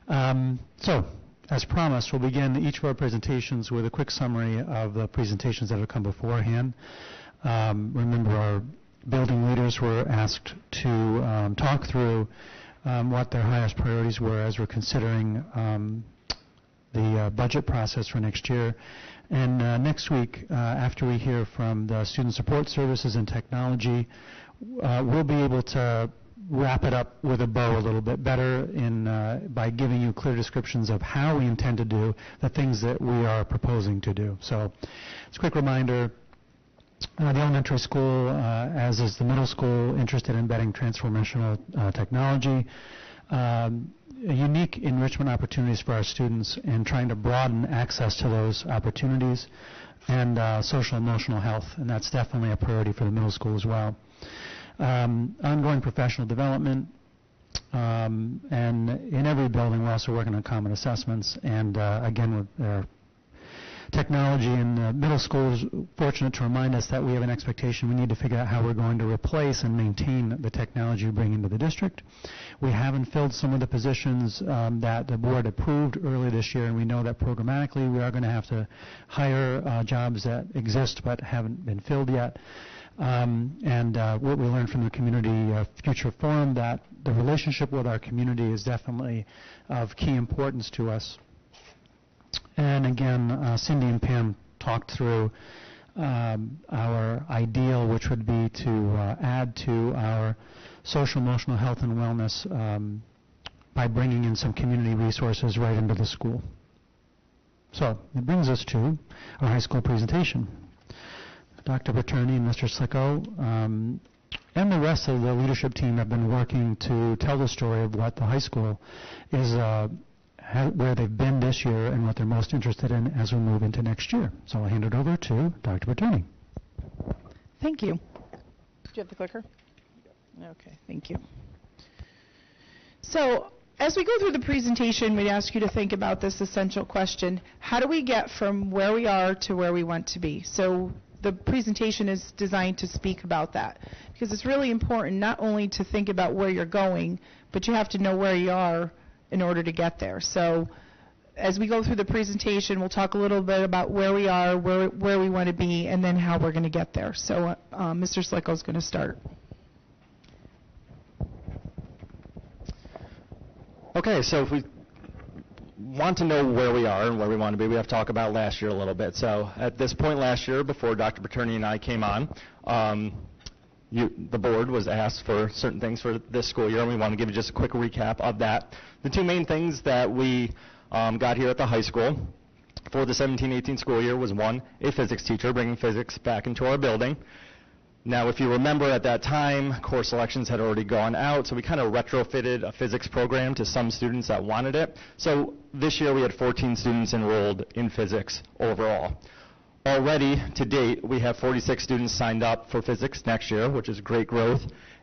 So, as promised, we'll begin each of our presentations with a quick summary of the presentations that have come beforehand. Remember, our building leaders were asked to talk through what their highest priorities were as we're considering the budget process for next year. And next week, after we hear from the Student Support Services and Technology, we'll be able to wrap it up with a bow a little bit better by giving you clear descriptions of how we intend to do the things that we are proposing to do. So, it's a quick reminder. The elementary school, as is the middle school, interested in embedding transformational technology, unique enrichment opportunities for our students, and trying to broaden access to those opportunities, and social-emotional health, and that's definitely a priority for the middle school as well. Ongoing professional development, and in every building we're also working on common assessments, and again with technology in the middle school is fortunate to remind us that we have an expectation we need to figure out how we're going to replace and maintain the technology we bring into the district. We haven't filled some of the positions that the board approved earlier this year, and we know that programmatically we are going to have to hire jobs that exist but haven't been filled yet. And what we learned from the Community Future Forum, that the relationship with our community is definitely of key importance to us. And again, Cindy and Pam talked through our ideal, which would be to add to our social-emotional health and wellness by bringing in some community resources right into the school. So it brings us to our high school presentation. Dr. Paternity and Mr. Slicko and the rest of the leadership team have been working to tell the story of what the high school is, where they've been this year and what they're most interested in as we move into next year. So I'll hand it over to Dr. Paternity. Thank you. Do you have the clicker? Okay, thank you. So as we go through the presentation, we'd ask you to think about this essential question: how do we get from where we are to where we want to be? So the presentation is designed to speak about that, because it's really important not only to think about where you're going, but you have to know where you are in order to get there. So as we go through the presentation, we'll talk a little bit about where we are, where we want to be, and then how we're going to get there. So Mr. Slicko is going to start. Okay, so if we want to know where we are and where we want to be, we have to talk about last year a little bit. So at this point last year, before Dr. Paternity and I came on, the board was asked for certain things for this school year, and we want to give you just a quick recap of that. The two main things that we got here at the high school for the 17-18 school year was, one, a physics teacher, bringing physics back into our building. Now, if you remember at that time, course selections had already gone out, so we kind of retrofitted a physics program to some students that wanted it. So this year we had 14 students enrolled in physics overall. Already, to date, we have 46 students signed up for physics next year, which is great growth.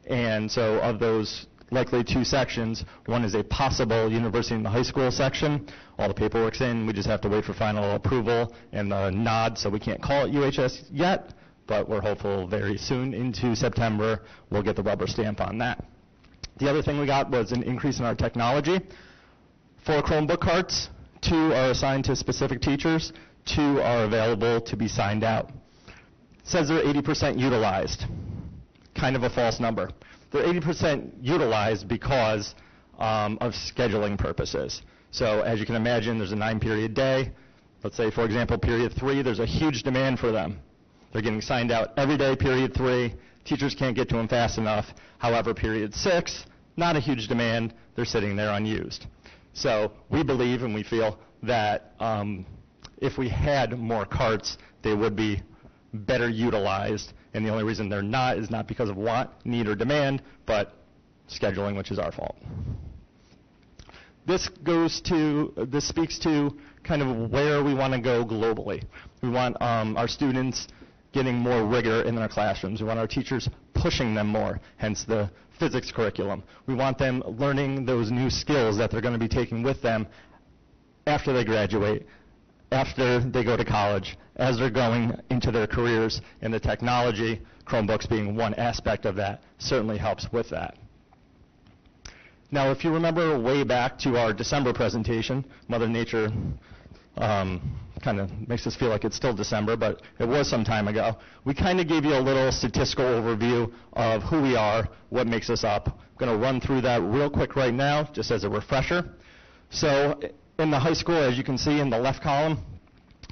And so of those likely two sections, one is a possible university in the high school section. All the paperwork's in. We just have to wait for final approval and the nod, so we can't call it UHS yet, but we're hopeful very soon into September we'll get the rubber stamp on that. The other thing we got was an increase in our technology. 4 Chromebook carts, 2 are assigned to specific teachers, 2 are available to be signed out. It says they're 80% utilized. Kind of a false number. They're 80% utilized because of scheduling purposes. So as you can imagine, there's a 9-period day. Let's say, for example, period 3, there's a huge demand for them. They're getting signed out every day, period 3. Teachers can't get to them fast enough. However, period 6, not a huge demand. They're sitting there unused. So we believe and we feel that if we had more carts, they would be better utilized. And the only reason they're not is not because of want, need, or demand, but scheduling, which is our fault. This speaks to kind of where we want to go globally. We want our students getting more rigor in their classrooms. We want our teachers pushing them more, hence the physics curriculum. We want them learning those new skills that they're going to be taking with them after they graduate, after they go to college, as they're going into their careers, and the technology, Chromebooks being one aspect of that, certainly helps with that. Now, if you remember way back to our December presentation, Mother Nature kind of makes us feel like it's still December, but it was some time ago. We kind of gave you a little statistical overview of who we are, what makes us up. I'm going to run through that real quick right now, just as a refresher. So in the high school, as you can see in the left column,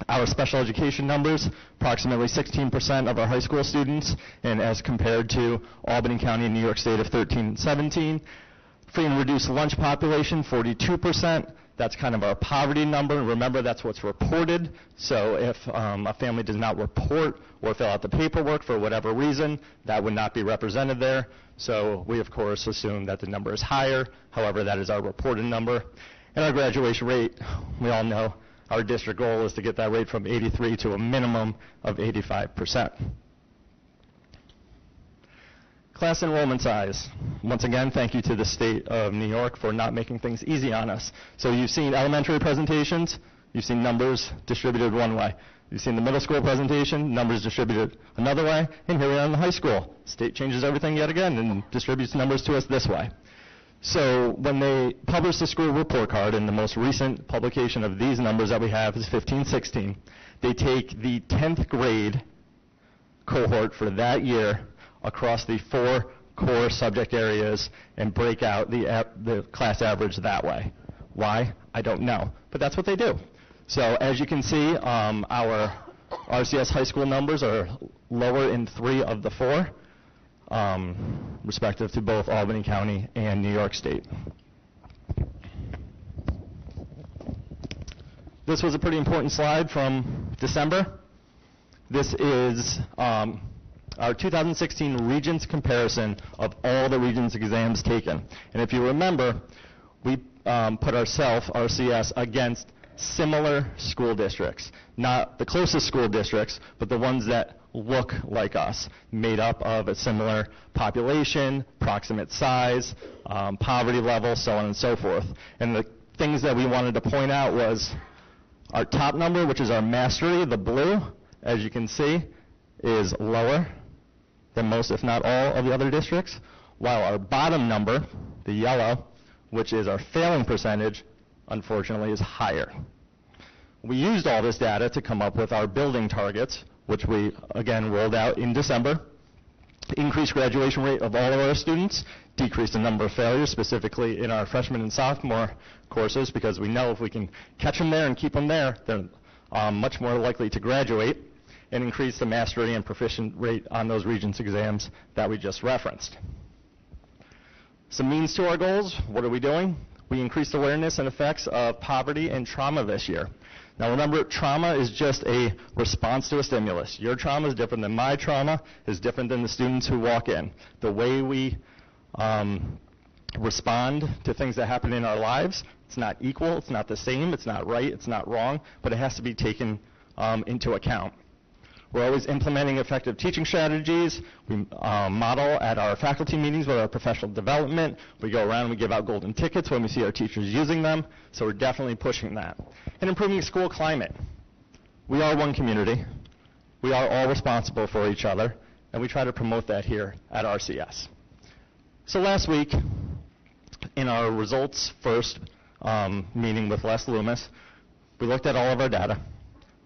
our special education numbers, approximately 16% of our high school students, and as compared to Albany County and New York State of 13 and 17. Free and reduced lunch population, 42%. That's kind of our poverty number. Remember, that's what's reported. So if a family does not report or fill out the paperwork for whatever reason, that would not be represented there. So we, of course, assume that the number is higher. However, that is our reported number. And our graduation rate, we all know our district goal is to get that rate from 83 to a minimum of 85%. Class enrollment size. Once again, thank you to the state of New York for not making things easy on us. So you've seen elementary presentations, you've seen numbers distributed one way. You've seen the middle school presentation, numbers distributed another way, and here we are in the high school. State changes everything yet again and distributes numbers to us this way. So when they publish the school report card, and the most recent publication of these numbers that we have is 15-16, they take the 10th grade cohort for that year across the 4 core subject areas and break out the class average that way. Why? I don't know, but that's what they do. So as you can see, our RCS high school numbers are lower in 3 of the 4, respective to both Albany County and New York State. This was a pretty important slide from December. This is our 2016 Regents Comparison of all the Regents exams taken. And if you remember, we put ourselves, RCS, against similar school districts. Not the closest school districts, but the ones that look like us, made up of a similar population, proximate size, poverty level, so on and so forth. And the things that we wanted to point out was our top number, which is our mastery, the blue, as you can see, is lower than most, if not all, of the other districts, while our bottom number, the yellow, which is our failing percentage, unfortunately is higher. We used all this data to come up with our building targets, which we, again, rolled out in December. Increased graduation rate of all of our students, decreased the number of failures, specifically in our freshman and sophomore courses, because we know if we can catch them there and keep them there, they're much more likely to graduate, and increase the mastery and proficient rate on those Regents exams that we just referenced. Some means to our goals. What are we doing? We increased awareness and effects of poverty and trauma this year. Now remember, trauma is just a response to a stimulus. Your trauma is different than my trauma, is different than the students who walk in. The way we respond to things that happen in our lives, it's not equal, it's not the same, it's not right, it's not wrong, but it has to be taken into account. We're always implementing effective teaching strategies. We model at our faculty meetings with our professional development. We go around and we give out golden tickets when we see our teachers using them. So we're definitely pushing that. And improving school climate. We are one community. We are all responsible for each other. And we try to promote that here at RCS. So last week, in our results first meeting with Les Loomis, we looked at all of our data.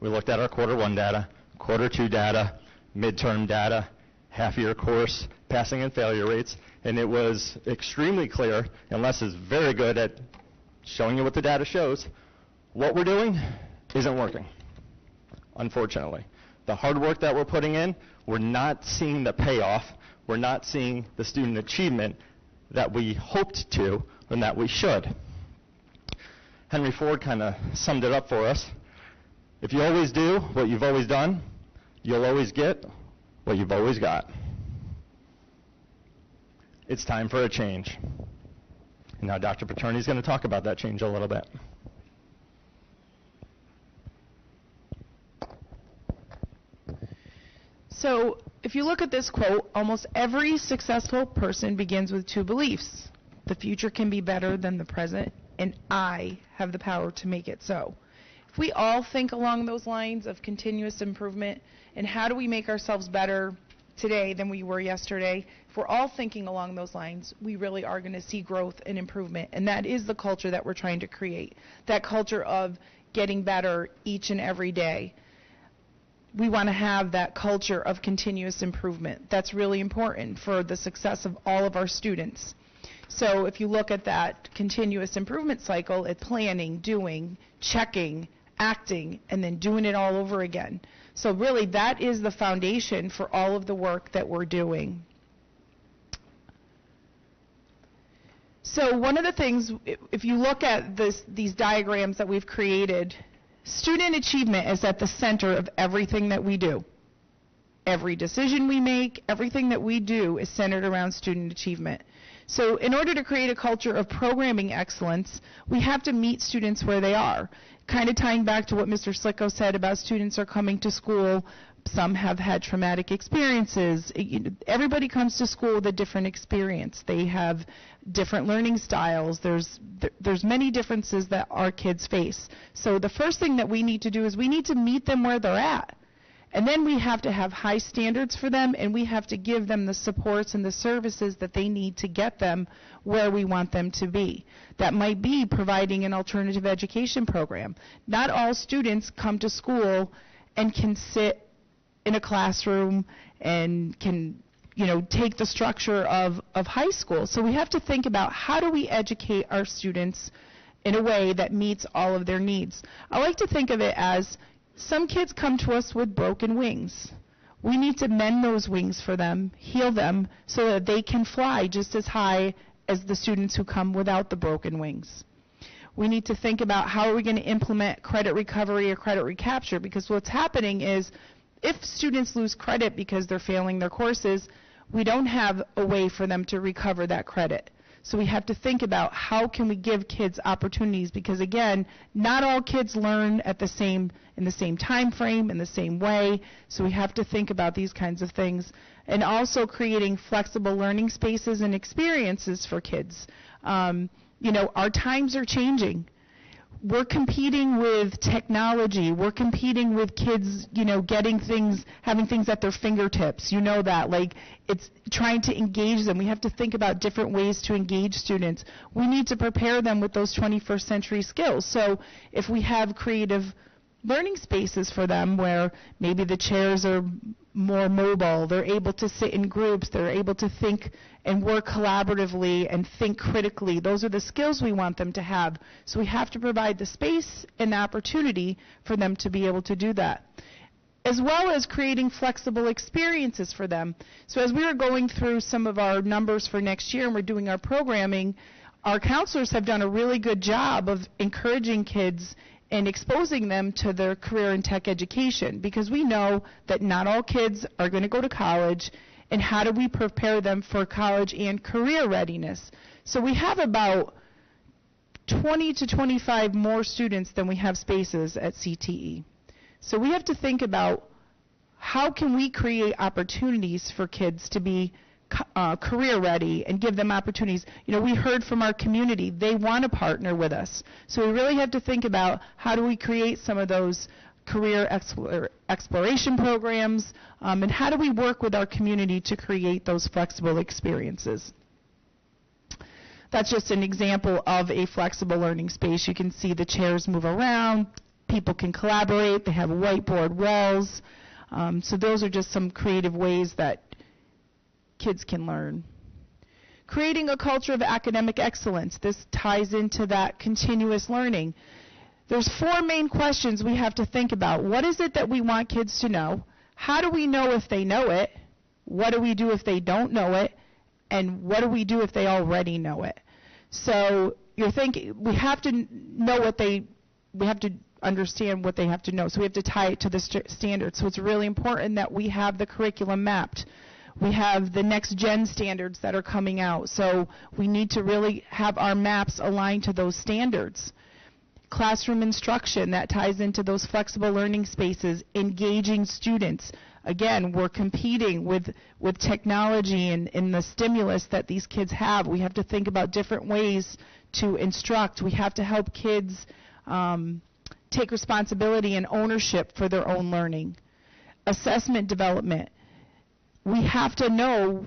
We looked at our quarter 1 data, quarter 2 data, midterm data, half-year course, passing and failure rates, and it was extremely clear, and Les is very good at showing you what the data shows, what we're doing isn't working, unfortunately. The hard work that we're putting in, we're not seeing the payoff, we're not seeing the student achievement that we hoped to and that we should. Henry Ford kind of summed it up for us. If you always do what you've always done, you'll always get what you've always got. It's time for a change. And now Dr. Paternity is going to talk about that change a little bit. So if you look at this quote, almost every successful person begins with 2 beliefs. The future can be better than the present, and I have the power to make it so. If we all think along those lines of continuous improvement and how do we make ourselves better today than we were yesterday, if we're all thinking along those lines, we really are going to see growth and improvement. And that is the culture that we're trying to create, that culture of getting better each and every day. We want to have that culture of continuous improvement. That's really important for the success of all of our students. So if you look at that continuous improvement cycle, it's planning, doing, checking, acting, and then doing it all over again. So really, that is the foundation for all of the work that we're doing. So one of the things, if you look at these diagrams that we've created, student achievement is at the center of everything that we do. Every decision we make, everything that we do is centered around student achievement. So in order to create a culture of programming excellence, we have to meet students where they are. Kind of tying back to what Mr. Slicko said about students are coming to school, some have had traumatic experiences. Everybody comes to school with a different experience. They have different learning styles. There's many differences that our kids face. So the first thing that we need to do is we need to meet them where they're at. And then we have to have high standards for them, and we have to give them the supports and the services that they need to get them where we want them to be. That might be providing an alternative education program. Not all students come to school and can sit in a classroom and can, take the structure of high school. So we have to think about how do we educate our students in a way that meets all of their needs. I like to think of it as some kids come to us with broken wings. We need to mend those wings for them, heal them, so that they can fly just as high as the students who come without the broken wings. We need to think about how are we going to implement credit recovery or credit recapture, because what's happening is if students lose credit because they're failing their courses, we don't have a way for them to recover that credit. So we have to think about how can we give kids opportunities, because again, not all kids learn in the same time frame, in the same way. So we have to think about these kinds of things. And also creating flexible learning spaces and experiences for kids. Our times are changing. We're competing with technology. We're competing with kids, having things at their fingertips. It's trying to engage them. We have to think about different ways to engage students. We need to prepare them with those 21st century skills. So if we have creative learning spaces for them where maybe the chairs are more mobile, they're able to sit in groups, they're able to think and work collaboratively and think critically. Those are the skills we want them to have. So we have to provide the space and the opportunity for them to be able to do that, as well as creating flexible experiences for them. So as we were going through some of our numbers for next year and we're doing our programming, our counselors have done a really good job of encouraging kids and exposing them to their career and tech education, because we know that not all kids are going to go to college, and how do we prepare them for college and career readiness? So we have about 20 to 25 more students than we have spaces at CTE. So we have to think about how can we create opportunities for kids to be career ready and give them opportunities. We heard from our community, they want to partner with us. So we really have to think about how do we create some of those career exploration programs, and how do we work with our community to create those flexible experiences. That's just an example of a flexible learning space. You can see the chairs move around, people can collaborate, they have whiteboard walls. So those are just some creative ways that kids can learn. Creating a culture of academic excellence. This ties into that continuous learning. There's 4 main questions we have to think about. What is it that we want kids to know? How do we know if they know it? What do we do if they don't know it? And what do we do if they already know it? So you're thinking, we have to know we have to understand what they have to know. So we have to tie it to the standards. So it's really important that we have the curriculum mapped. We have the next gen standards that are coming out. So we need to really have our maps aligned to those standards. Classroom instruction, that ties into those flexible learning spaces, engaging students. Again, we're competing with technology and the stimulus that these kids have. We have to think about different ways to instruct. We have to help kids take responsibility and ownership for their own learning. Assessment development. we have to know,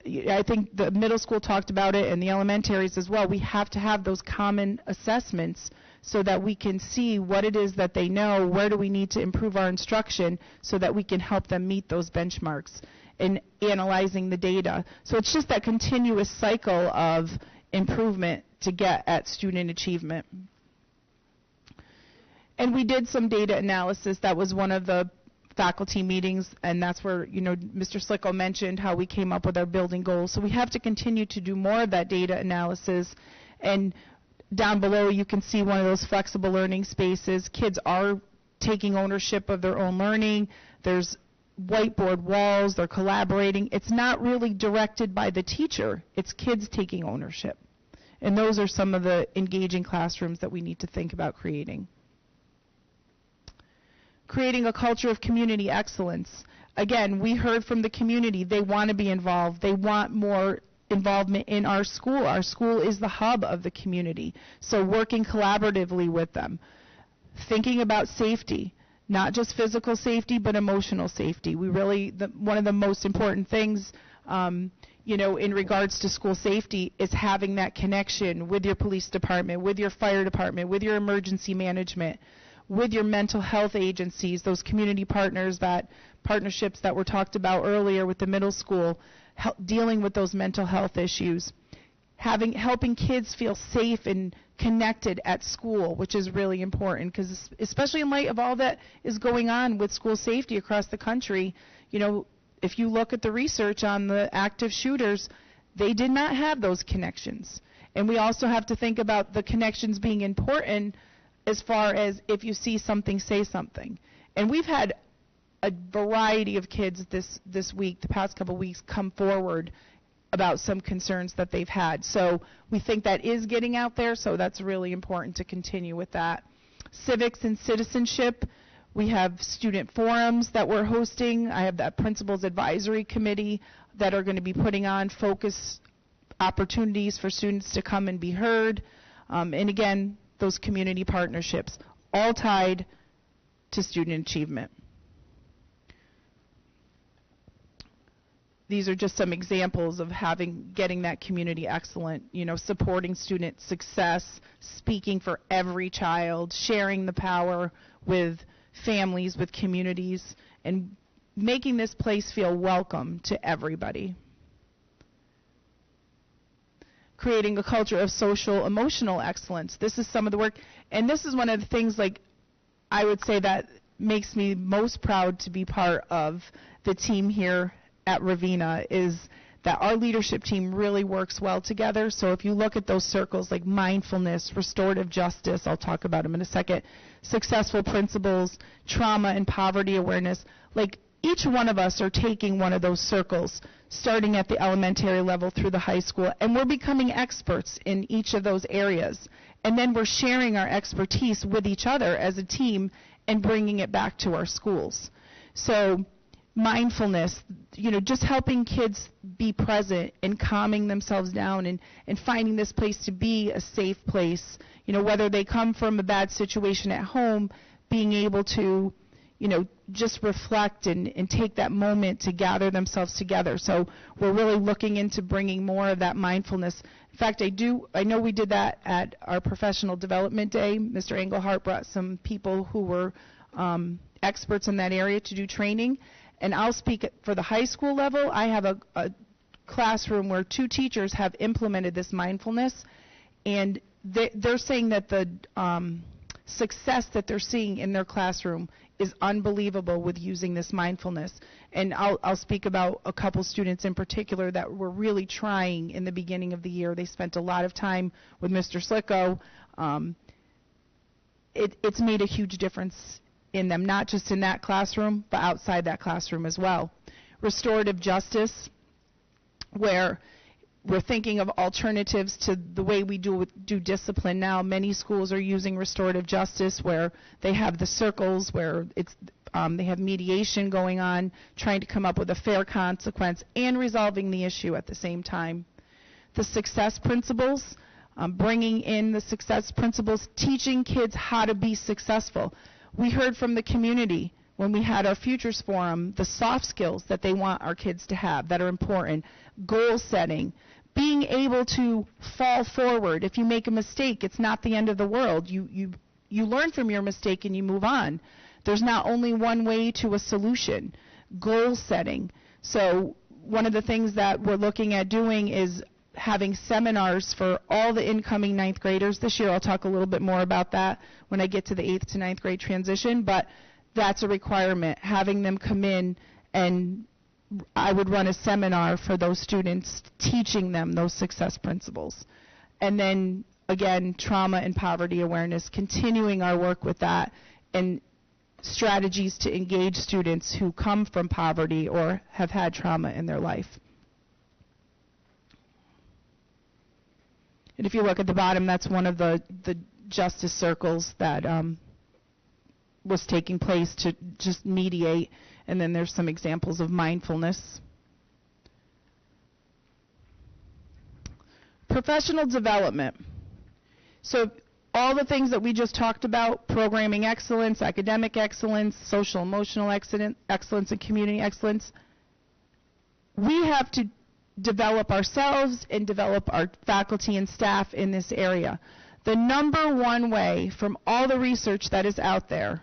I think the middle school talked about it and the elementaries as well, we have to have those common assessments so that we can see what it is that they know, where do we need to improve our instruction so that we can help them meet those benchmarks in analyzing the data. So it's just that continuous cycle of improvement to get at student achievement. And we did some data analysis. That was one of the faculty meetings, and that's where, Mr. Slicko mentioned how we came up with our building goals. So we have to continue to do more of that data analysis. And down below, you can see one of those flexible learning spaces. Kids are taking ownership of their own learning. There's whiteboard walls. They're collaborating. It's not really directed by the teacher. It's kids taking ownership. And those are some of the engaging classrooms that we need to think about creating. Creating a culture of community excellence. Again, we heard from the community. They want to be involved. They want more involvement in our school. Our school is the hub of the community. So working collaboratively with them. Thinking about safety, not just physical safety, but emotional safety. We really, one of the most important things, in regards to school safety is having that connection with your police department, with your fire department, with your emergency management, with your mental health agencies, those community partners, that partnerships that were talked about earlier with the middle school, dealing with those mental health issues, helping kids feel safe and connected at school, which is really important, because especially in light of all that is going on with school safety across the country, if you look at the research on the active shooters, they did not have those connections. And we also have to think about the connections being important as far as if you see something, say something. And we've had a variety of kids this week, the past couple weeks, come forward about some concerns that they've had. So we think that is getting out there, so that's really important to continue with that. Civics and citizenship, we have student forums that we're hosting. I have that Principals Advisory Committee that are going to be putting on focus opportunities for students to come and be heard. And again, those community partnerships, all tied to student achievement. These are just some examples of getting that community excellent, supporting student success, speaking for every child, sharing the power with families, with communities, and making this place feel welcome to everybody. Creating a culture of social-emotional excellence. This is some of the work, and this is one of the things, I would say that makes me most proud to be part of the team here at Ravena, is that our leadership team really works well together. So if you look at those circles like mindfulness, restorative justice, I'll talk about them in a second, successful principles, trauma and poverty awareness, each one of us are taking one of those circles, starting at the elementary level through the high school, and we're becoming experts in each of those areas. And then we're sharing our expertise with each other as a team and bringing it back to our schools. So mindfulness, just helping kids be present and calming themselves down and finding this place to be a safe place, whether they come from a bad situation at home, being able to just reflect and take that moment to gather themselves together. So we're really looking into bringing more of that mindfulness. In fact, I know we did that at our professional development day. Mr. Engelhardt brought some people who were experts in that area to do training. And I'll speak for the high school level. I have a classroom where 2 teachers have implemented this mindfulness, and they're saying that the success that they're seeing in their classroom is unbelievable with using this mindfulness. And I'll speak about a couple students in particular that were really trying in the beginning of the year. They spent a lot of time with Mr. Slicko. It's made a huge difference in them, not just in that classroom, but outside that classroom as well. Restorative justice, where we're thinking of alternatives to the way we do discipline now. Many schools are using restorative justice, where they have the circles, where they have mediation going on, trying to come up with a fair consequence and resolving the issue at the same time. The success principles, bringing in the success principles, teaching kids how to be successful. We heard from the community. when we had our Futures Forum, the soft skills that they want our kids to have that are important, goal setting, being able to fall forward. If you make a mistake, it's not the end of the world. You learn from your mistake and you move on. There's not only one way to a solution. Goal setting. So one of the things that we're looking at doing is having seminars for all the incoming 9th graders this year. I'll talk a little bit more about that when I get to the 8th to 9th grade transition, but that's a requirement, having them come in, and I would run a seminar for those students, teaching them those success principles. And then, again, trauma and poverty awareness, continuing our work with that, and strategies to engage students who come from poverty or have had trauma in their life. And if you look at the bottom, that's one of the justice circles that was taking place to just mediate. And then there's some examples of mindfulness. Professional development. So all the things that we just talked about, programming excellence, academic excellence, social-emotional excellence, and community excellence, we have to develop ourselves and develop our faculty and staff in this area. The number one way from all the research that is out there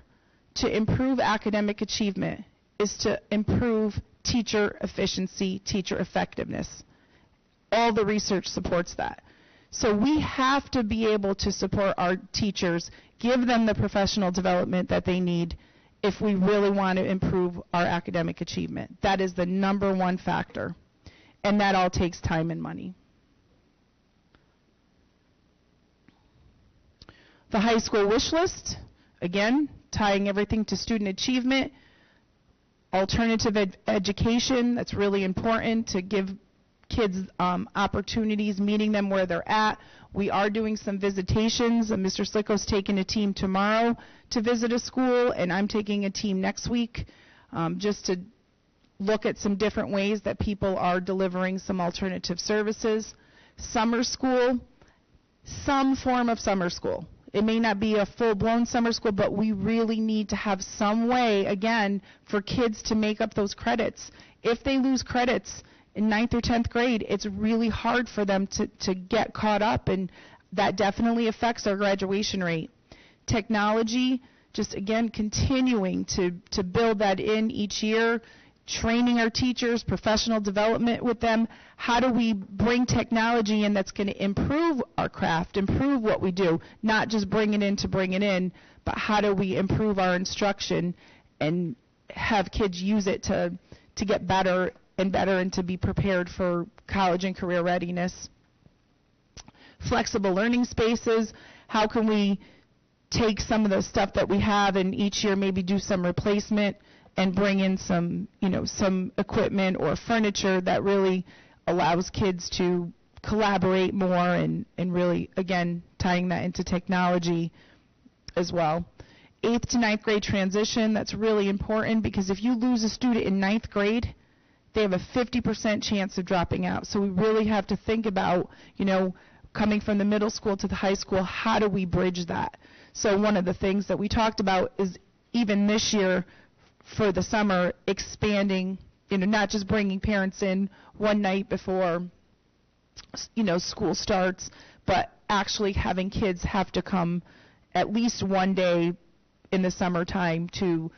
to improve academic achievement is to improve teacher efficiency, teacher effectiveness. All the research supports that. So we have to be able to support our teachers, give them the professional development that they need if we really want to improve our academic achievement. That is the number one factor. And that all takes time and money. The high school wish list, again, tying everything to student achievement. Alternative education, that's really important to give kids opportunities, meeting them where they're at. We are doing some visitations. Mr. Slicko's taking a team tomorrow to visit a school, and I'm taking a team next week just to look at some different ways that people are delivering some alternative services. Summer school, some form of summer school. It may not be a full-blown summer school, but we really need to have some way, again, for kids to make up those credits. If they lose credits in 9th or 10th grade, it's really hard for them to get caught up, and that definitely affects our graduation rate. Technology, just again, continuing to build that in each year, training our teachers, professional development with them. How do we bring technology in that's going to improve our craft, improve what we do, not just bring it in to bring it in, but how do we improve our instruction and have kids use it to get better and better and to be prepared for college and career readiness. Flexible learning spaces, how can we take some of the stuff that we have and each year maybe do some replacement and bring in some, some equipment or furniture that really allows kids to collaborate more and really, again, tying that into technology as well. 8th to 9th grade transition, that's really important because if you lose a student in 9th grade, they have a 50% chance of dropping out. So we really have to think about, coming from the middle school to the high school, how do we bridge that? So one of the things that we talked about is even this year for the summer, expanding, not just bringing parents in one night before, school starts, but actually having kids have to come at least one day in the summertime to,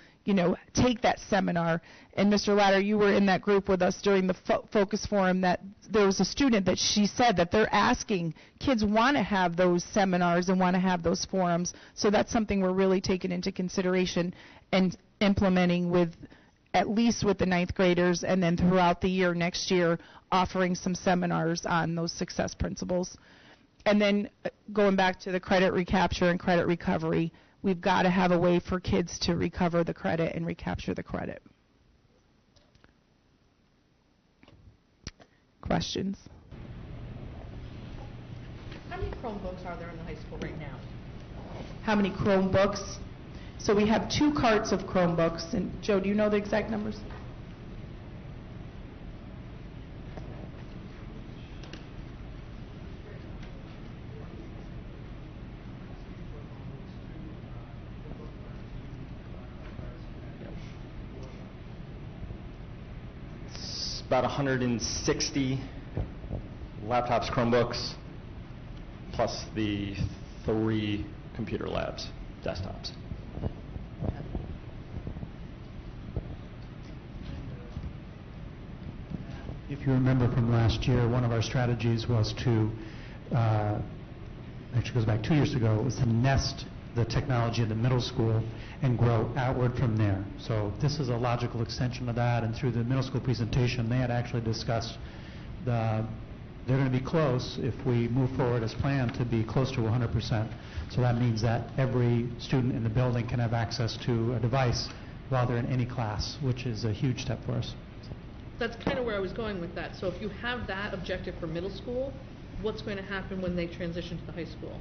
take that seminar. And Mr. Latter, you were in that group with us during the focus forum that there was a student that she said that they're asking, kids want to have those seminars and want to have those forums. So that's something we're really taking into consideration and implementing with, at least with the 9th graders, and then throughout the year next year offering some seminars on those success principles. And then going back to the credit recapture and credit recovery, we've got to have a way for kids to recover the credit and recapture the credit. Questions? How many Chromebooks are there in the high school right now? How many Chromebooks? So we have 2 carts of Chromebooks. And Joe, do you know the exact numbers? about 160 laptops, Chromebooks, plus the 3 computer labs, desktops. If you remember from last year, one of our strategies was to, actually goes back 2 years ago, was to nest the technology in the middle school and grow outward from there. So this is a logical extension of that, and through the middle school presentation, they had actually discussed they're going to be close, if we move forward as planned, to be close to 100%. So that means that every student in the building can have access to a device while they're in any class, which is a huge step for us. That's kind of where I was going with that. So if you have that objective for middle school, what's going to happen when they transition to the high school?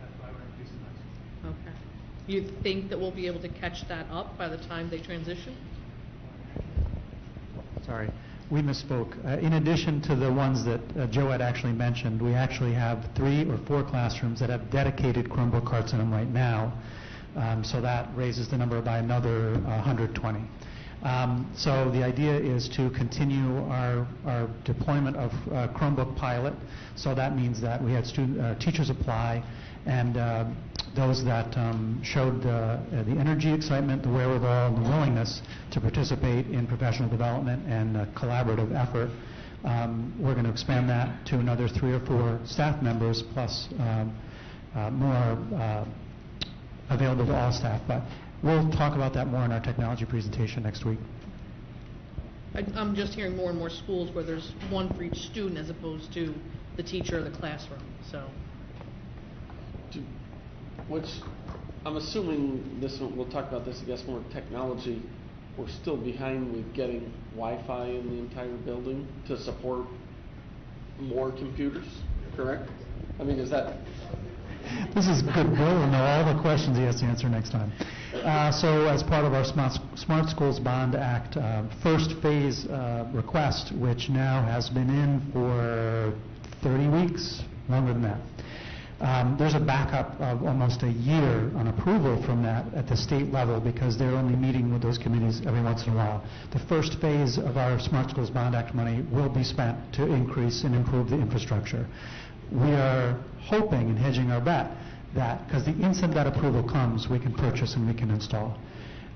That's why we're increasing that. Okay. You think that we'll be able to catch that up by the time they transition? Sorry, we misspoke. In addition to the ones that Joe had actually mentioned, we actually have 3 or 4 classrooms that have dedicated Chromebook carts in them right now. So that raises the number by another 120. So the idea is to continue our deployment of Chromebook pilot. So that means that we had teachers apply, and those that showed the energy, excitement, the wherewithal, and the willingness to participate in professional development and collaborative effort, we're going to expand that to another 3 or 4 staff members, plus more available to all staff. But we'll talk about that more in our technology presentation next week. I'm just hearing more and more schools where there's one for each student as opposed to the teacher or the classroom. So, I'm assuming this. We'll talk about this, I guess, more technology. We're still behind with getting Wi-Fi in the entire building to support more computers, correct? I mean, is that... This is good. Bill will know all the questions he has to answer next time. So as part of our Smart Schools Bond Act first phase request, which now has been in for 30 weeks, longer than that, there's a backup of almost a year on approval from that at the state level, because they're only meeting with those committees every once in a while. The first phase of our Smart Schools Bond Act money will be spent to increase and improve the infrastructure. We are hoping and hedging our bet that, because the instant that approval comes, we can purchase and we can install.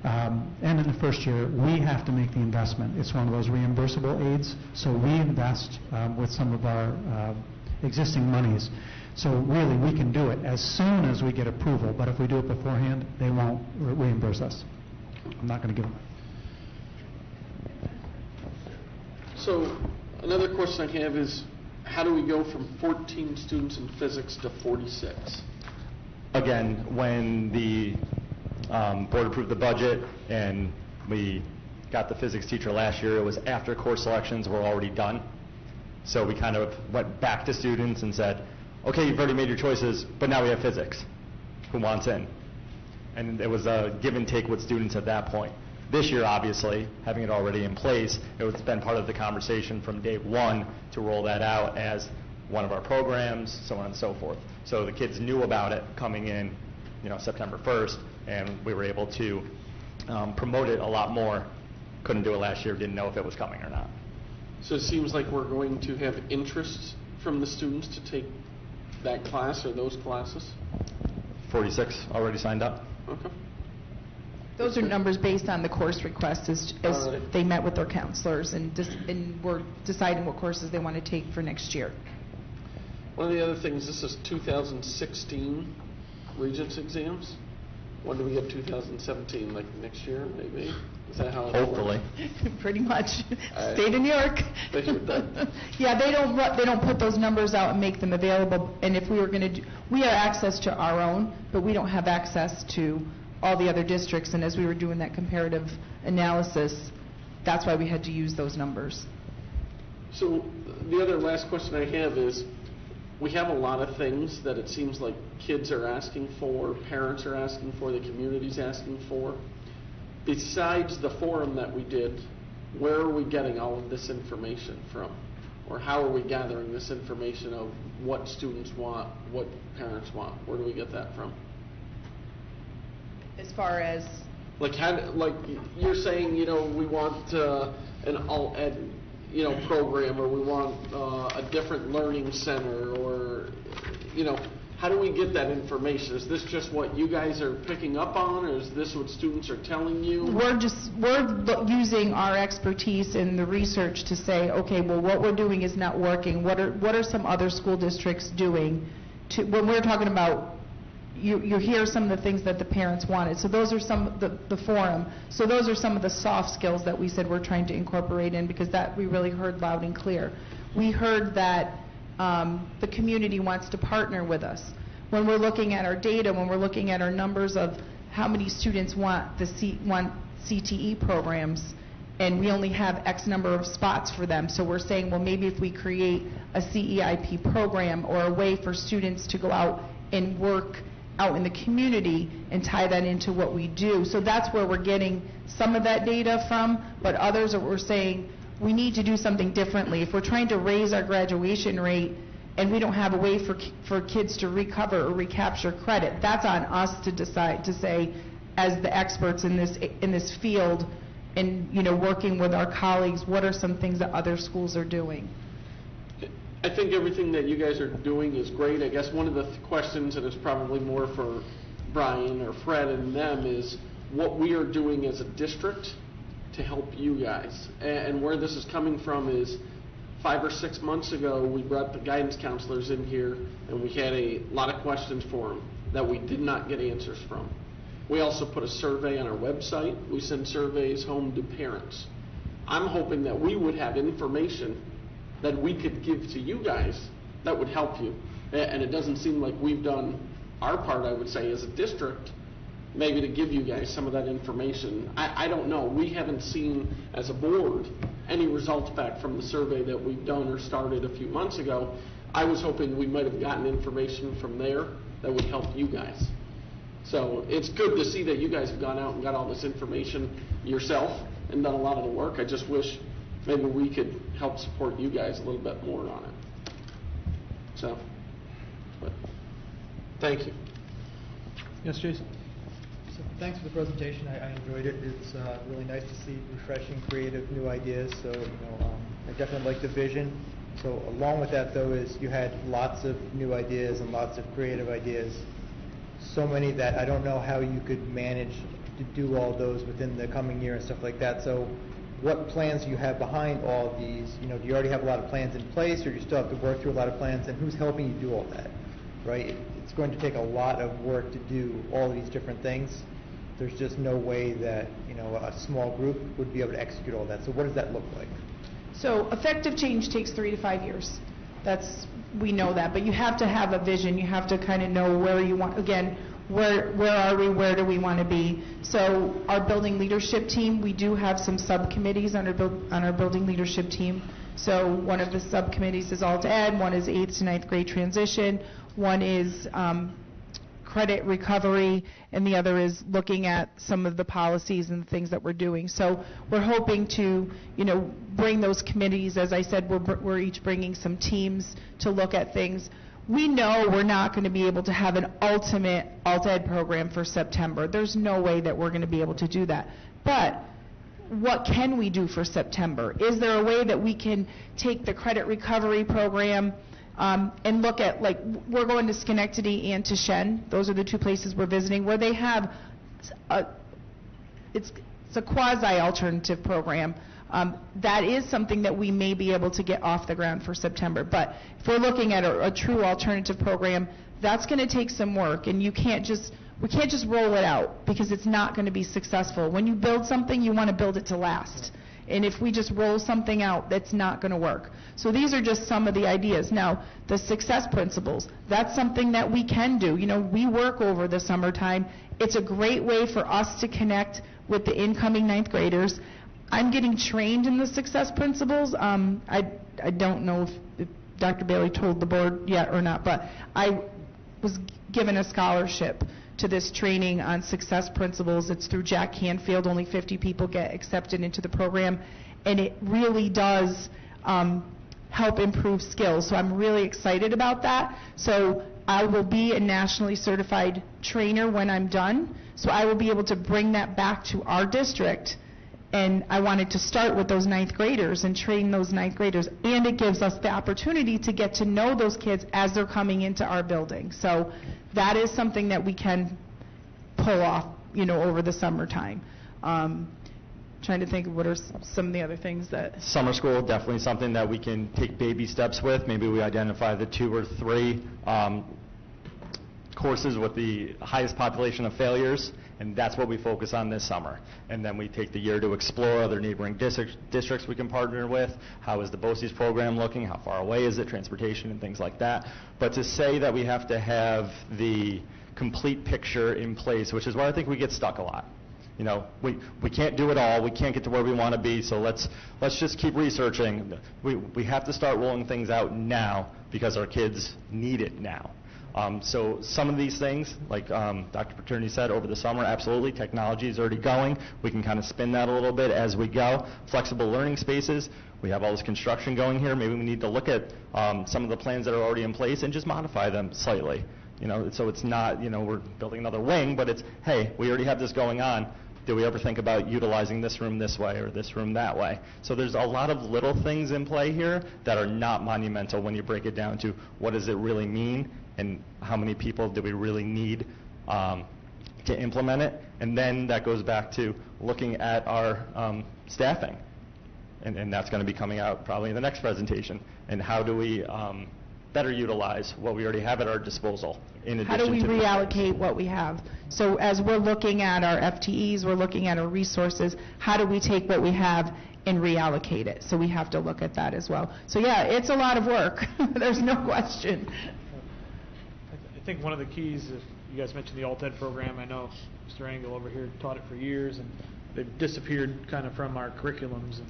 And in the first year, we have to make the investment. It's one of those reimbursable aids, so we invest with some of our existing monies. So really, we can do it as soon as we get approval, but if we do it beforehand, they won't reimburse us. I'm not going to give them. So another question I have is, how do we go from 14 students in physics to 46? Again, when the board approved the budget and we got the physics teacher last year, it was after course selections were already done. So we kind of went back to students and said, okay, you've already made your choices, but now we have physics. Who wants in? And it was a give and take with students at that point. This year, obviously, having it already in place, it's been part of the conversation from day one to roll that out as one of our programs, so on and so forth. So the kids knew about it coming in, September 1st, and we were able to promote it a lot more. Couldn't do it last year, didn't know if it was coming or not. So it seems like we're going to have interest from the students to take that class or those classes? 46 already signed up. Okay. Those are numbers based on the course requests as they met with their counselors and were deciding what courses they want to take for next year. One of the other things, this is 2016 Regents exams. When do we get 2017? Like next year, maybe? Is that how it Hopefully. Pretty much. State of New York. Yeah, they don't put those numbers out and make them available. And if we were going to we have access to our own, but we don't have access to all the other districts, and as we were doing that comparative analysis, that's why we had to use those numbers. So the other last question I have is, we have a lot of things that it seems like kids are asking for, parents are asking for, the community's asking for. Besides the forum that we did, where are we getting all of this information from? Or how are we gathering this information of what students want, what parents want? Where do we get that from? As far as? Like you're saying, we want an all-ed program, or we want a different learning center, or, how do we get that information? Is this just what you guys are picking up on, or is this what students are telling you? We're using our expertise in the research to say, okay, well, what we're doing is not working. What are some other school districts doing? When we're talking about, you hear some of the things that the parents wanted. So those are some of the forum. So those are some of the soft skills that we said we're trying to incorporate in, because that we really heard loud and clear. We heard that the community wants to partner with us. When we're looking at our data, when we're looking at our numbers of how many students want CTE programs, and we only have X number of spots for them, so we're saying, well, maybe if we create a CEIP program or a way for students to go out and work out in the community and tie that into what we do. So that's where we're getting some of that data from, but others are we're saying we need to do something differently. If we're trying to raise our graduation rate and we don't have a way for kids to recover or recapture credit, that's on us to decide, to say, as the experts in this field, and working with our colleagues, what are some things that other schools are doing? I think everything that you guys are doing is great. I guess one of the questions, and it's probably more for Brian or Fred and them, is what we are doing as a district to help you guys. And where this is coming from is 5 or 6 months ago, we brought the guidance counselors in here, and we had a lot of questions for them that we did not get answers from. We also put a survey on our website. We send surveys home to parents. I'm hoping that we would have information that we could give to you guys that would help you. And it doesn't seem like we've done our part, I would say, as a district, maybe to give you guys some of that information. I don't know. We haven't seen, as a board, any results back from the survey that we've done or started a few months ago. I was hoping we might have gotten information from there that would help you guys. So it's good to see that you guys have gone out and got all this information yourself and done a lot of the work. I just wish maybe we could help support you guys a little bit more on it. So, but thank you. Yes, Jason. So thanks for the presentation. I enjoyed it. It's really nice to see refreshing, creative, new ideas. So I definitely like the vision. So along with that, though, is you had lots of new ideas and lots of creative ideas. So many that I don't know how you could manage to do all those within the coming year and stuff like that. So what plans do you have behind all of these? Do you already have a lot of plans in place, or you still have to work through a lot of plans? And who's helping you do all that, right? It's going to take a lot of work to do all of these different things. There's just no way that a small group would be able to execute all that. So what does that look like? So effective change takes 3 to 5 years. We know that, but you have to have a vision. You have to kind of know where you want, again, where are we, where do we want to be. So our building leadership team, we do have some subcommittees on our building leadership team. So one of the subcommittees is alt ed, one is 8th to 9th grade transition, one is credit recovery, and the other is looking at some of the policies and things that we're doing. So we're hoping to, bring those committees. As I said, we're each bringing some teams to look at things. We know we're not going to be able to have an ultimate alt-ed program for September. There's no way that we're going to be able to do that. But what can we do for September? Is there a way that we can take the credit recovery program and look at, like, we're going to Schenectady and to Shen. Those are the 2 places we're visiting where they have it's a quasi-alternative program. That is something that we may be able to get off the ground for September. But if we're looking at a true alternative program, that's going to take some work, and we can't just roll it out because it's not going to be successful. When you build something, you want to build it to last. And if we just roll something out, that's not going to work. So these are just some of the ideas. Now, the success principles, that's something that we can do. We work over the summertime. It's a great way for us to connect with the incoming 9th graders. I'm getting trained in the success principles. I don't know if Dr. Bailey told the board yet or not, but I was given a scholarship to this training on success principles. It's through Jack Canfield. Only 50 people get accepted into the program, and it really does help improve skills. So I'm really excited about that. So I will be a nationally certified trainer when I'm done. So I will be able to bring that back to our district And I wanted to start with those ninth graders and train those ninth graders. And it gives us the opportunity to get to know those kids as they're coming into our building. So that is something that we can pull off, over the summertime. Trying to think of what are some of the other things that... Summer school, definitely something that we can take baby steps with. Maybe we identify the 2 or 3 courses with the highest population of failures, and that's what we focus on this summer. And then we take the year to explore other neighboring districts we can partner with. How is the BOCES program looking? How far away is it? Transportation and things like that. But to say that we have to have the complete picture in place, which is where I think we get stuck a lot. We can't do it all. We can't get to where we want to be, so let's just keep researching. We have to start rolling things out now because our kids need it now. So some of these things, like Dr. Paternity said, over the summer, absolutely, technology is already going. We can kind of spin that a little bit as we go. Flexible learning spaces, we have all this construction going here. Maybe we need to look at some of the plans that are already in place and just modify them slightly. So it's not, we're building another wing, but it's, hey, we already have this going on. Do we ever think about utilizing this room this way or this room that way? So there's a lot of little things in play here that are not monumental when you break it down to what does it really mean and how many people do we really need to implement it. And then that goes back to looking at our staffing. And that's going to be coming out probably in the next presentation. And how do we better utilize what we already have at our disposal in addition to... How do we reallocate what we have? So as we're looking at our FTEs, we're looking at our resources, how do we take what we have and reallocate it? So we have to look at that as well. So yeah, it's a lot of work. There's no question. I think one of the keys, if you guys mentioned the Alt-Ed program, I know Mr. Engel over here taught it for years, and they've disappeared kind of from our curriculums. And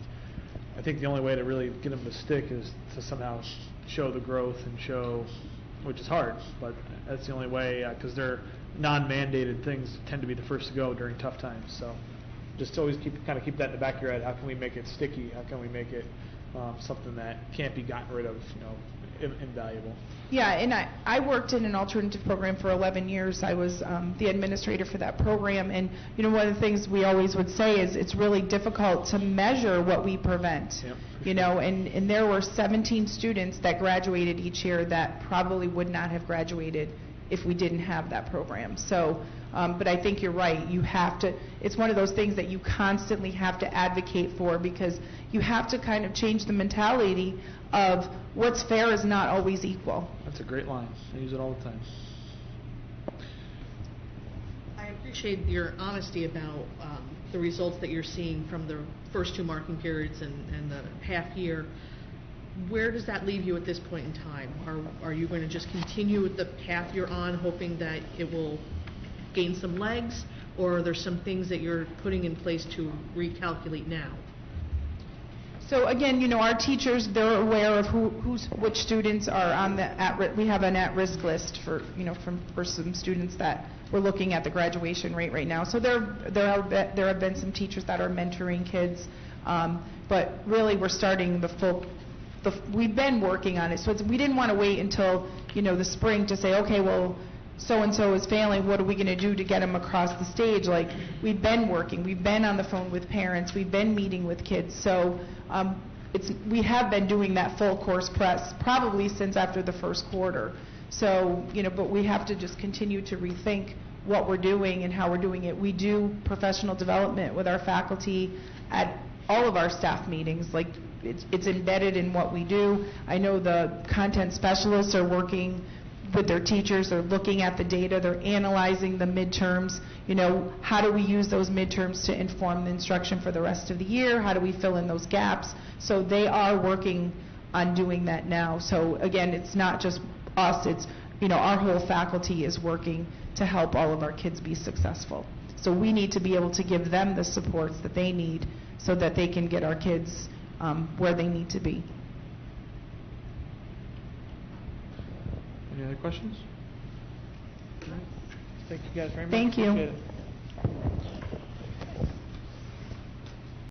I think the only way to really get them to stick is to somehow show the growth and show, which is hard, but that's the only way, because they're non-mandated things tend to be the first to go during tough times. So just always keep that in the back of your head. How can we make it sticky? How can we make it something that can't be gotten rid of, invaluable? Yeah, and I worked in an alternative program for 11 years. I was the administrator for that program, and one of the things we always would say is it's really difficult to measure what we prevent. Yep, and there were 17 students that graduated each year that probably would not have graduated if we didn't have that program. So, but I think you're right. You have to, it's one of those things that you constantly have to advocate for, because you have to kind of change the mentality of what's fair is not always equal. That's a great line. I use it all the time. I appreciate your honesty about the results that you're seeing from the first 2 marking periods and the half year. Where does that leave you at this point in time? Are you going to just continue with the path you're on, hoping that it will gain some legs, or are there some things that you're putting in place to recalculate now? So again, our teachers, they're aware of which students are on the we have an at-risk list for some students that we're looking at the graduation rate right now. So there have been some teachers that are mentoring kids, but really we're starting we've been working on it. So we didn't want to wait until the spring to say, okay, well, so-and-so is failing, what are we going to do to get them across the stage? Like, we've been working, we've been on the phone with parents, we've been meeting with kids. So we have been doing that full course press probably since after the first quarter. So, but we have to just continue to rethink what we're doing and how we're doing it. We do professional development with our faculty at all of our staff meetings. Like, it's embedded in what we do. I know the content specialists are working with their teachers. They're looking at the data. They're analyzing the midterms. How do we use those midterms to inform the instruction for the rest of the year? How do we fill in those gaps? So they are working on doing that now. So again, it's not just us. It's, our whole faculty is working to help all of our kids be successful. So we need to be able to give them the supports that they need so that they can get our kids where they need to be. Any other questions? All right. Thank you guys very much. Thank you. Appreciate it.